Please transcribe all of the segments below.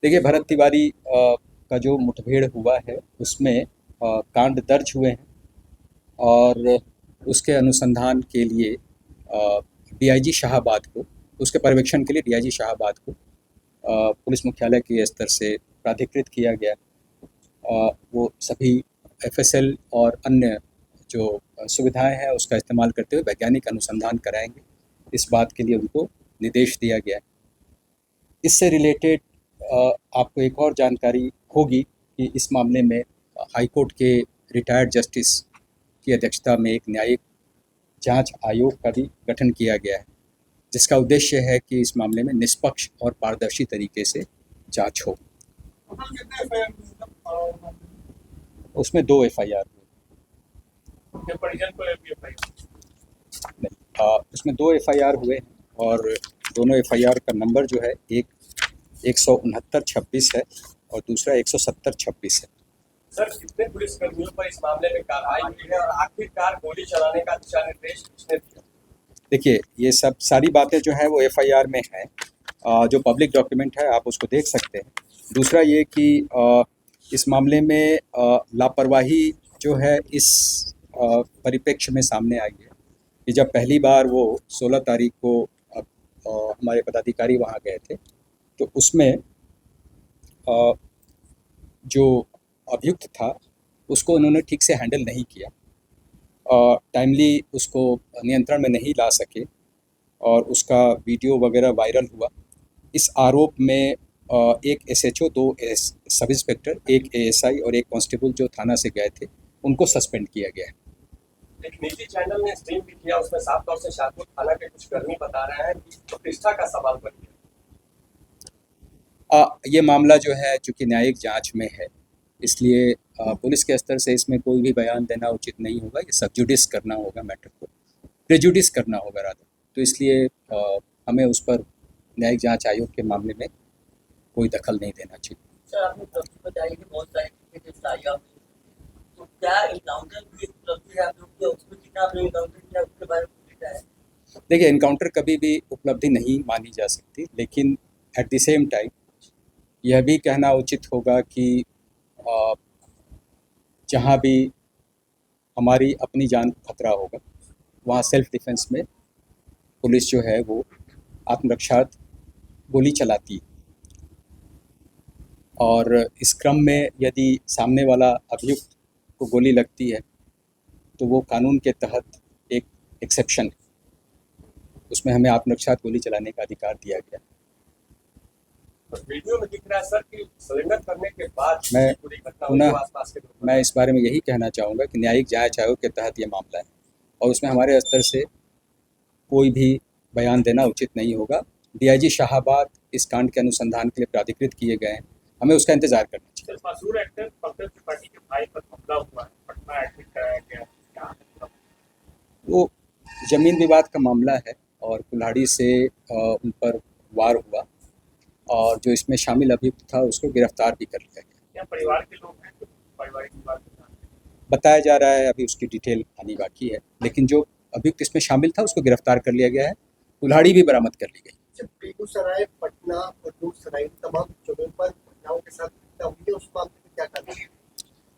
देखिए, भरत तिवारी का जो मुठभेड़ हुआ है उसमें कांड दर्ज हुए हैं और उसके अनुसंधान के लिए डीआईजी शाहाबाद को, उसके पर्यवेक्षण के लिए डीआईजी शाहाबाद को पुलिस मुख्यालय के स्तर से प्राधिकृत किया गया। वो सभी एफएसएल और अन्य जो सुविधाएं हैं उसका इस्तेमाल करते हुए वैज्ञानिक अनुसंधान कराएंगे, इस बात के लिए उनको निर्देश दिया गया है। इससे रिलेटेड आपको एक और जानकारी होगी कि इस मामले में हाई कोर्ट के रिटायर्ड जस्टिस की अध्यक्षता में एक न्यायिक जांच आयोग का भी गठन किया गया है, जिसका उद्देश्य है कि इस मामले में निष्पक्ष और पारदर्शी तरीके से जांच हो। उसमें 2 एफआईआर हुए। उसमें 2 एफआईआर हुए हैं और दोनों एफआईआर का नंबर जो है एक 169-26 है और दूसरा 170-26 है। सर, कितने पुलिसकर्मियों पर इस मामले में कार्रवाई हुई है और आखिरकार गोली चलाने का दिशा निर्देश किसने दिया? देखिए, ये सब सारी बातें जो हैं वो एफआईआर में हैं, जो पब्लिक डॉक्यूमेंट है आप उसको देख सकते हैं। दूसरा ये कि इस मामले में लापरवाही जो है इस परिप्रेक्ष्य में सामने आई है कि जब पहली बार वो 16 तारीख को हमारे पदाधिकारी वहाँ गए थे, तो उसमें जो अभियुक्त था उसको उन्होंने ठीक से हैंडल नहीं किया, टाइमली उसको नियंत्रण में नहीं ला सके और उसका वीडियो वगैरह वायरल हुआ। इस आरोप में एक एसएचओ, 2 सब इंस्पेक्टर, एक एएसआई और एक कांस्टेबल जो थाना से गए थे उनको सस्पेंड किया गया है। एक निजी चैनल ने स्ट्रीम भी किया, उसमें साफ तौर से शाहपुर थाना के कुछ कर्मी बता रहे हैं कि प्रतिष्ठा का सवाल बन गया। ये मामला जो है चूँकि न्यायिक जांच में है, इसलिए पुलिस के स्तर से इसमें कोई भी बयान देना उचित नहीं होगा। ये सब जुडिस करना होगा, मैटर को प्रेजुडिस करना होगा रादर। तो इसलिए हमें उस पर न्यायिक जांच आयोग के मामले में कोई दखल नहीं देना चाहिए। सर, आपने उपलब्धि बताई कि बहुत सारी टिकट आई आपने, तो क्या एनकाउंटर की उपलब्धि है आप लोग की, उसमें कितना आपने एनकाउंटर किया उसके बारे में क्या है? देखिए, एनकाउंटर कभी भी उपलब्धि नहीं मानी जा सकती, लेकिन एट द सेम टाइम यह भी कहना उचित होगा कि जहाँ भी हमारी अपनी जान को खतरा होगा वहाँ सेल्फ डिफेंस में पुलिस जो है वो आत्मरक्षार्थ गोली चलाती है और इस क्रम में यदि सामने वाला अभियुक्त को गोली लगती है तो वो कानून के तहत एक एक्सेप्शन है, उसमें हमें आत्मरक्षार्थ गोली चलाने का अधिकार दिया गया। वीडियो में दिख रहा है सर कि सरेंडर करने के बाद मैं पूरी घटना पुनः आसपास के लोग मैं इस बारे में यही कहना चाहूँगा कि न्यायिक जांच आयोग के तहत ये मामला है और उसमें हमारे स्तर से कोई भी बयान देना उचित नहीं होगा। डीआईजी शाहाबाद इस कांड के अनुसंधान के लिए प्राधिकृत किए गए हैं, हमें उसका इंतजार करना चाहिए। सर, मशहूर एक्टर पंकज त्रिपाठी के भाई पर हमला हुआ है, पटना एडमिट कराया गया है। वो ज़मीन विवाद का मामला है और कुल्हाड़ी से उन पर वार हुआ और जो इसमें शामिल अभियुक्त था उसको गिरफ्तार भी कर लिया गया। क्या परिवार के लोग हैं जो पारिवारिक विवाद के साथ? बताया जा रहा है, अभी उसकी डिटेल आनी बाकी है, लेकिन जो अभियुक्त इसमें शामिल था उसको गिरफ्तार कर लिया गया है, कुल्हाड़ी भी बरामद कर ली गई। बेगूसराय, पटना और बेगूसराय तमाम जगहों पर महिलाओं के साथ घटना हुई है, उस मामले में क्या करना है?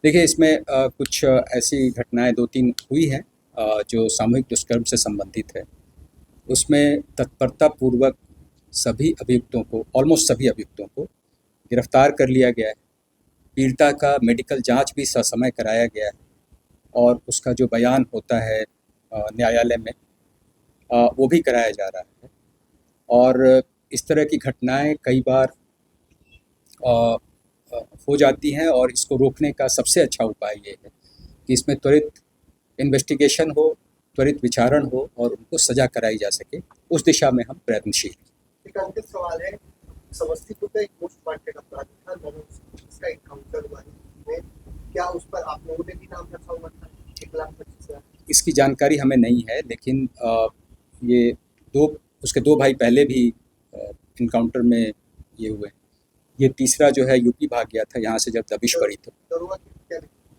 देखिए, इसमें कुछ ऐसी घटनाएं 2-3 हुई हैं जो सामूहिक दुष्कर्म से संबंधित है। उसमें तत्परतापूर्वक सभी अभियुक्तों को, ऑलमोस्ट सभी अभियुक्तों को गिरफ्तार कर लिया गया है। पीड़िता का मेडिकल जांच भी ससमय कराया गया है और उसका जो बयान होता है न्यायालय में वो भी कराया जा रहा है। और इस तरह की घटनाएं कई बार हो जाती हैं और इसको रोकने का सबसे अच्छा उपाय ये है कि इसमें त्वरित इन्वेस्टिगेशन हो, त्वरित विचारण हो और उनको सज़ा कराई जा सके, उस दिशा में हम प्रयत्नशील हैं। एक अंतिम सवाल है, समस्तीपुर का एक मोस्ट वांटेड अपराधी था, उसका एनकाउंटर हुआ है, क्या उस पर आप लोगों ने भी नाम रखा हुआ था? 1,25,000 इसकी जानकारी हमें नहीं है, लेकिन ये उसके 2 भाई पहले भी इनकाउंटर में ये हुए। ये तीसरा जो है यूपी भाग गया था यहाँ से, जब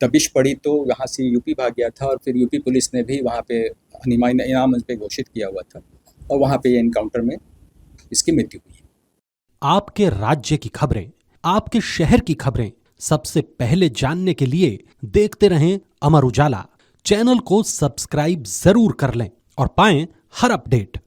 दबिश पड़ी तो यहाँ से यूपी भाग गया था और फिर यूपी पुलिस ने भी वहाँ पे इनाम पे घोषित किया हुआ था और वहाँ पे ये इनकाउंटर में इसकी मृत्यु हुई। आपके राज्य की खबरें आपके शहर की खबरें सबसे पहले जानने के लिए देखते रहें अमर उजाला। चैनल को सब्सक्राइब जरूर कर लें और पाएं हर अपडेट।